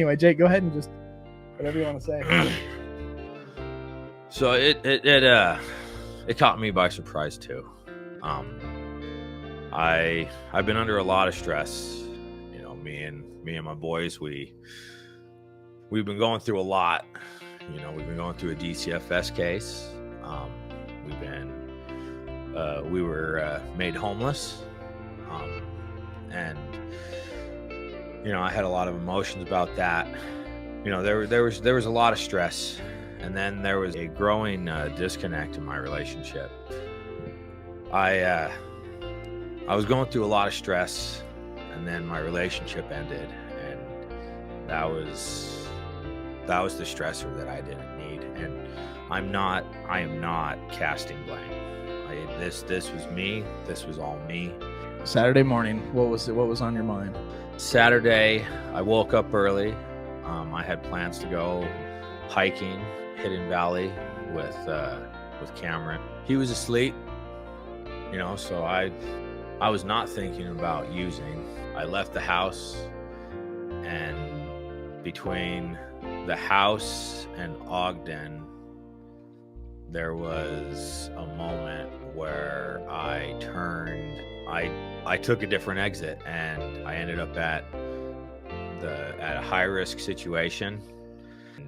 Anyway, Jake, go ahead and just whatever you want to say. So it caught me by surprise too. I've been under a lot of stress. You know, me and my boys, we've been going through a lot. You know, we've been going through a DCFS case. We were made homeless, and you know, I had a lot of emotions about that. You know, there was a lot of stress, and then there was a growing disconnect in my relationship. I was going through a lot of stress, and then my relationship ended, and that was the stressor that I didn't need. And I am not casting blame. This was me. This was all me. Saturday morning, what was on your mind? Saturday, I woke up early. I had plans to go hiking Hidden Valley with Cameron. He was asleep, you know, so I was not thinking about using. I left the house, and between the house and Ogden, there was a moment where I took a different exit, and I ended up at a high risk situation.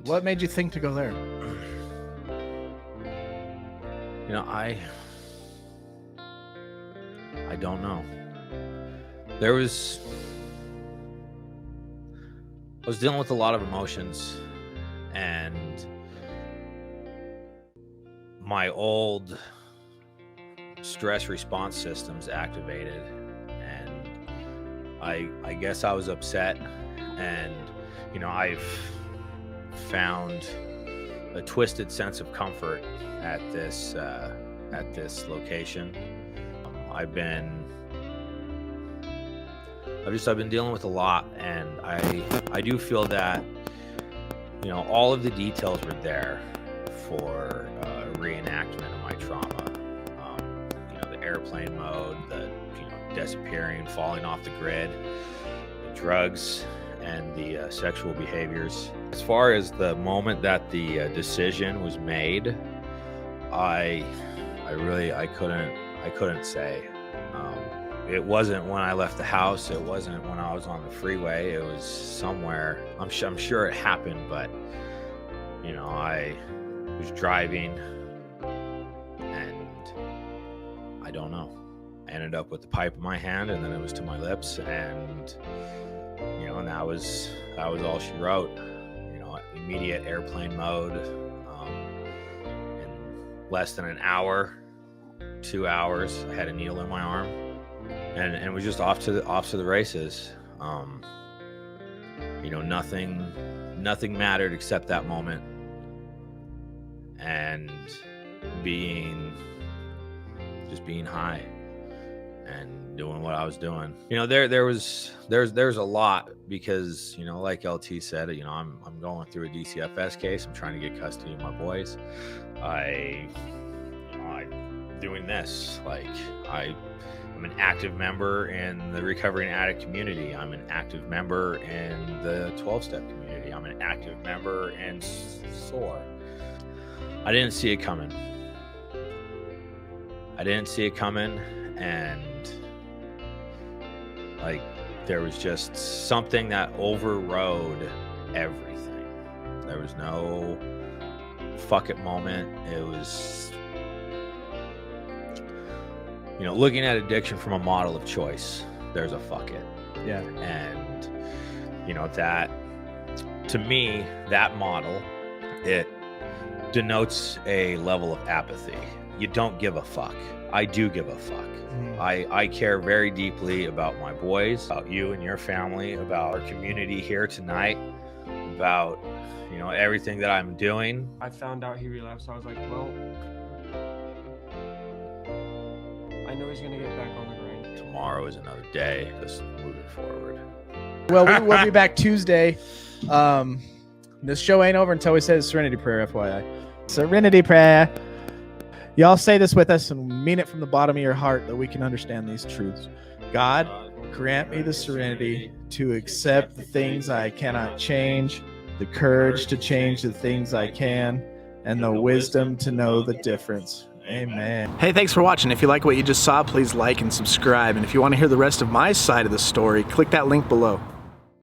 What made you think to go there? You know, I don't know. I was dealing with a lot of emotions, and my old stress response systems activated, and I guess I was upset. And you know, I've found a twisted sense of comfort at this location. I've been dealing with a lot, and I do feel that, you know, all of the details were there for a reenactment of my trauma. You know, the airplane mode, the disappearing, falling off the grid, the drugs, and the sexual behaviors. As far as the moment that the decision was made, I couldn't say. It wasn't when I left the house. It wasn't when I was on the freeway. It was somewhere. I'm sure it happened, but you know, I was driving, and I don't know. I ended up with the pipe in my hand, and then it was to my lips, and you know, and that was all she wrote. You know, immediate airplane mode. In less than an hour, 2 hours, I had a needle in my arm, and it was just off to the races. You know, nothing mattered except that moment, and being high and doing what I was doing. You know, there's a lot, because, you know, like LT said, you know, I'm going through a DCFS case. I'm trying to get custody of my boys. I'm doing this. Like, I'm an active member in the recovering addict community. I'm an active member in the 12-step community. I'm an active member in SOAR. I didn't see it coming. And like, there was just something that overrode everything. There was no fuck it moment. It was, you know, looking at addiction from a model of choice. There's a fuck it. Yeah. And you know, that, to me, that model, it denotes a level of apathy. You don't give a fuck. I do give a fuck. I care very deeply about my boys, about you and your family, about our community here tonight, about, you know, everything that I'm doing. I found out he relapsed. I was like, well, I know he's gonna get back on the grind. Tomorrow is another day. Just moving forward. Well, we'll be back Tuesday. This show ain't over until we say the Serenity Prayer, FYI. Serenity Prayer. Y'all say this with us and mean it from the bottom of your heart, that we can understand these truths. God, Grant me the serenity to accept the things I cannot change, the courage to change the things I can, and the wisdom to know the difference. Amen. Hey, thanks for watching. If you like what you just saw, please like and subscribe. And if you want to hear the rest of my side of the story, click that link below.